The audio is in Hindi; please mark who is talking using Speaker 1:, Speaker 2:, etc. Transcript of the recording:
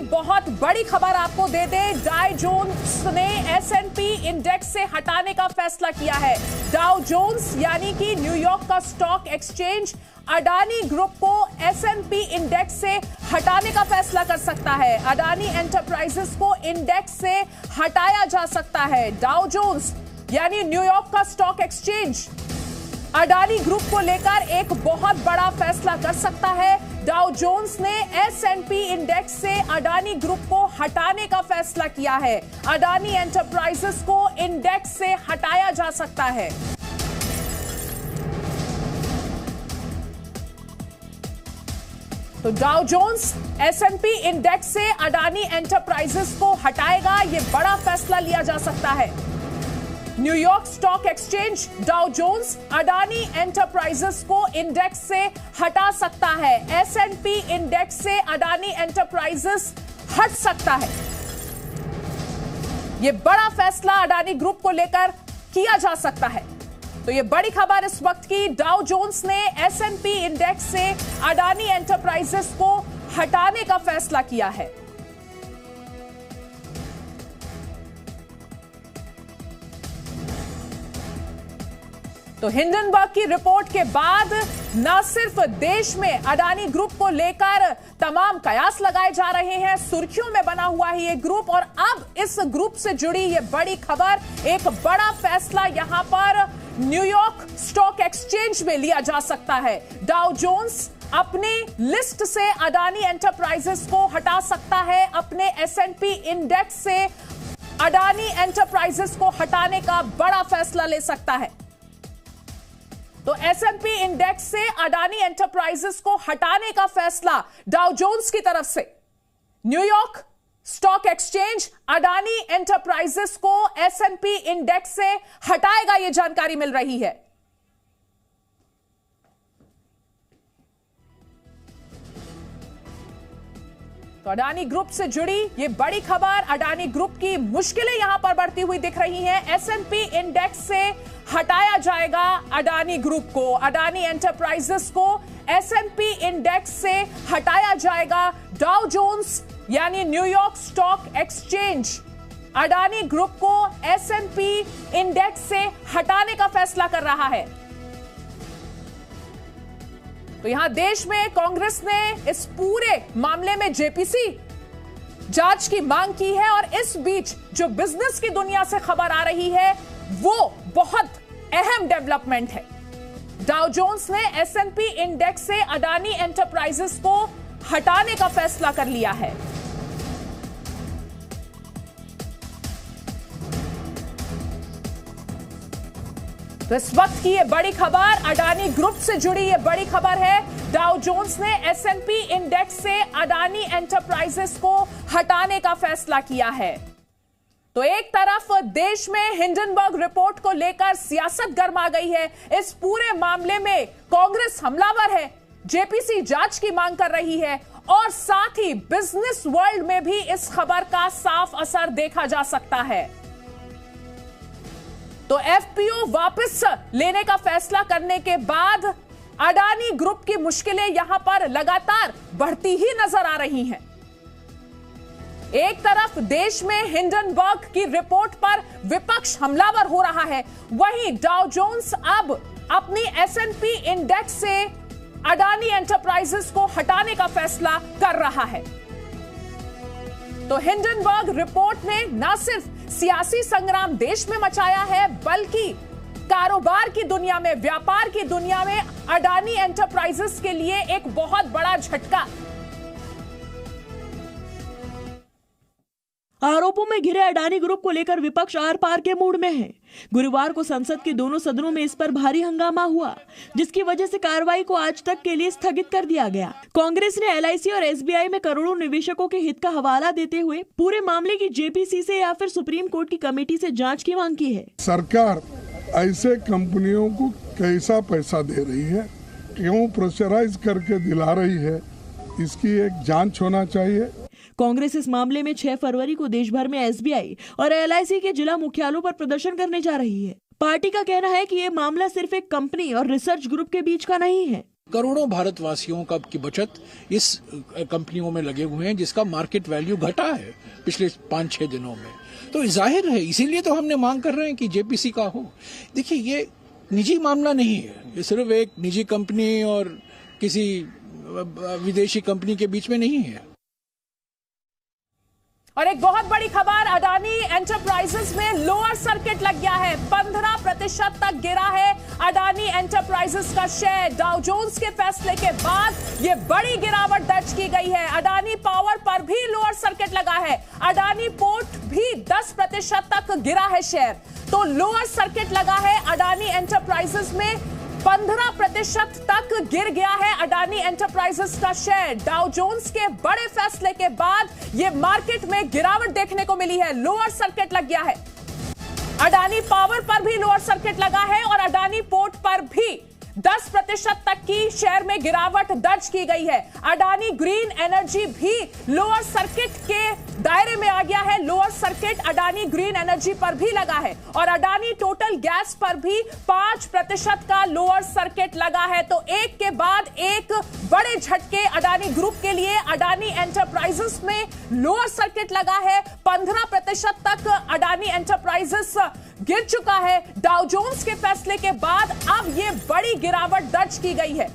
Speaker 1: बहुत बड़ी खबर आपको दे दे, डाउ जोन्स ने S&P इंडेक्स से हटाने का फैसला किया है। डाउ जोन्स यानी कि न्यूयॉर्क का स्टॉक एक्सचेंज अडानी ग्रुप को S&P इंडेक्स से हटाने का फैसला कर सकता है। अडानी एंटरप्राइजेस को इंडेक्स से हटाया जा सकता है। डाउ जोन्स यानी न्यूयॉर्क का स्टॉक एक्सचेंज अडानी ग्रुप को लेकर एक बहुत बड़ा फैसला कर सकता है। डाउ जोन्स ने S&P इंडेक्स से अडानी ग्रुप को हटाने का फैसला किया है। अडानी एंटरप्राइजेस को इंडेक्स से हटाया जा सकता है। तो डाउ जोन्स S&P इंडेक्स से अडानी एंटरप्राइजेस को हटाएगा, यह बड़ा फैसला लिया जा सकता है। New York stock exchange Dow Jones Adani enterprises को इंडेक्स से हटा सकता है। S&P इंडेक्स से अडानी एंटरप्राइजेस हट सकता है। यह बड़ा फैसला अडानी ग्रुप को लेकर किया जा सकता है। तो यह बड़ी खबर इस वक्त की, डाउ जोन्स ने S&P इंडेक्स से अडानी एंटरप्राइजेस को हटाने का फैसला किया है। तो हिंडनबर्ग की रिपोर्ट के बाद न सिर्फ देश में अडानी ग्रुप को लेकर तमाम कयास लगाए जा रहे हैं, सुर्खियों में बना हुआ है ये ग्रुप, और अब इस ग्रुप से जुड़ी ये बड़ी खबर, एक बड़ा फैसला यहां पर न्यूयॉर्क स्टॉक एक्सचेंज में लिया जा सकता है। डाउ जोन्स अपने लिस्ट से अडानी एंटरप्राइजेस को हटा सकता है। अपने S&P इंडेक्स से अडानी एंटरप्राइजेस को हटाने का बड़ा फैसला ले सकता है। तो S&P इंडेक्स से अडानी एंटरप्राइजेस को हटाने का फैसला डाउ जोन्स की तरफ से New York stock exchange Adani enterprises को S&P इंडेक्स से हटाएगा, यह जानकारी मिल रही है। तो अडानी ग्रुप से जुड़ी ये बड़ी खबर, अडानी ग्रुप की मुश्किलें यहां पर बढ़ती हुई दिख रही हैं। S&P इंडेक्स से हटाया जाएगा अडानी ग्रुप को, अडानी एंटरप्राइजेस को S&P इंडेक्स से हटाया जाएगा। डाउ जोन्स यानी New York stock exchange Adani group को S&P इंडेक्स से हटाने का फैसला कर रहा है। तो यहां देश में कांग्रेस ने इस पूरे मामले में जेपीसी जांच की मांग की है, और इस बीच जो बिजनेस की दुनिया से खबर आ रही है वो बहुत अहम डेवलपमेंट है। डाउ जोन्स ने S&P इंडेक्स से अडानी एंटरप्राइजेस को हटाने का फैसला कर लिया है। तो इस वक्त की ये बड़ी खबर, अडानी ग्रुप से जुड़ी ये बड़ी खबर है। डाउ जोन्स ने S&P इंडेक्स से अडानी एंटरप्राइजेस को हटाने का फैसला किया है। तो एक तरफ देश में हिंडनबर्ग रिपोर्ट को लेकर सियासत गर्मा गई है। इस पूरे मामले में कांग्रेस हमलावर है, जेपीसी जांच की मांग कर रही है, और साथ ही बिजनेस वर्ल्ड में भी इस खबर का साफ असर देखा जा सकता है। तो FPO वापस लेने का फैसला करने के बाद अडानी ग्रुप की मुश्किलें यहां पर लगातार बढ़ती ही नजर आ रही हैं। एक तरफ देश में हिंडनबर्ग की रिपोर्ट पर विपक्ष हमलावर हो रहा है, वहीं डाउ जोन्स अब अपनी S&P इंडेक्स से अडानी एंटरप्राइजेस को हटाने का फैसला कर रहा है। तो हिंडनबर्ग रिपोर्ट ने न सिर्फ सियासी संग्राम देश में मचाया है, बल्कि कारोबार की दुनिया में, व्यापार की दुनिया में अडानी एंटरप्राइजेस के लिए एक बहुत बड़ा झटका।
Speaker 2: आरोपों में घिरे अडानी ग्रुप को लेकर विपक्ष आर पार के मूड में है। गुरुवार को संसद के दोनों सदनों में इस पर भारी हंगामा हुआ, जिसकी वजह से कार्रवाई को आज तक के लिए स्थगित कर दिया गया। कांग्रेस ने LIC और SBI में करोड़ों निवेशकों के हित का हवाला देते हुए पूरे मामले की जेपीसी से या फिर सुप्रीम कोर्ट की कमेटी से जांच की मांग की है।
Speaker 3: सरकार ऐसे कंपनियों को कैसा पैसा दे रही है, क्यों प्रेशराइज करके दिला रही है, इसकी एक जांच होना चाहिए।
Speaker 2: कांग्रेस इस मामले में 6 फरवरी को देश भर में SBI और LIC के जिला मुख्यालयों पर प्रदर्शन करने जा रही है। पार्टी का कहना है कि ये मामला सिर्फ एक कंपनी और रिसर्च ग्रुप के बीच का नहीं है,
Speaker 4: करोड़ों भारतवासियों का की बचत इस कंपनियों में लगे हुए हैं, जिसका मार्केट वैल्यू घटा है पिछले 5-6 दिनों में। तो जाहिर है, इसीलिए तो हमने मांग कर रहे हैं कि जेपीसी का हो। देखिए, ये निजी मामला नहीं है, ये सिर्फ एक निजी कंपनी और किसी विदेशी कंपनी के बीच में नहीं है।
Speaker 1: और एक बहुत बड़ी खबर, अडानी एंटरप्राइजेस में लोअर सर्किट लग गया है। 15% तक गिरा है अडानी एंटरप्राइजेस का शेयर। डाउ जोन्स के फैसले के बाद ये बड़ी गिरावट दर्ज की गई है। अडानी पावर पर भी लोअर सर्किट लगा है। अडानी पोर्ट भी 10% तक गिरा है शेयर। तो लोअर सर्किट लगा है अडानी एंटरप्राइजेस में। 15% तक गिर गया है अडानी एंटरप्राइजेस का शेयर। डाउ जोन्स के बड़े फैसले के बाद ये मार्केट में गिरावट देखने को मिली है। लोअर सर्किट लग गया है। अडानी पावर पर भी लोअर सर्किट लगा है और अडानी पोर्ट पर भी 10% तक की शेयर में गिरावट दर्ज की गई है। अडानी ग्रीन एनर्जी भी लोअर सर्किट के दायरे में आ गया है। Lower circuit Adani green energy पर भी लगा है और अडानी टोटल गैस पर भी 5% का लोअर सर्किट लगा है। तो एक के बाद एक बड़े झटके अडानी ग्रुप के लिए। अडानी एंटरप्राइजेस में लोअर सर्किट लगा है। 15% तक अडानी एंटरप्राइजेस गिर चुका है। डाउ जोन्स के फैसले के बाद अब ये बड़ी गिरावट दर्ज की गई है।